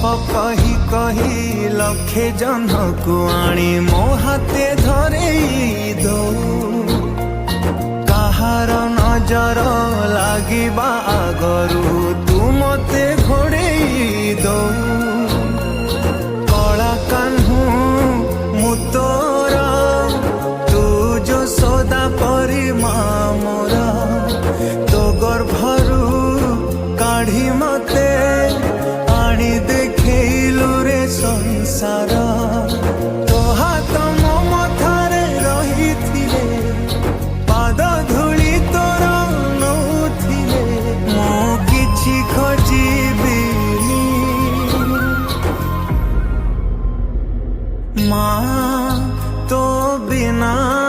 कही कही लक्षे जन को आनी मो हाथे धरे दो कहार नजर लागिबा आगरू तू मते घोड़े दो कला कान्हू मु तोरा तू जो सदा परी मोरा तो गर्भरू काढ़ी मते आनी देखैलु रे संसार तो हाथ मो मथारे रही थिले पाद धूली तोर नौथिले मो किछि खोजिबिनी माँ तो बिना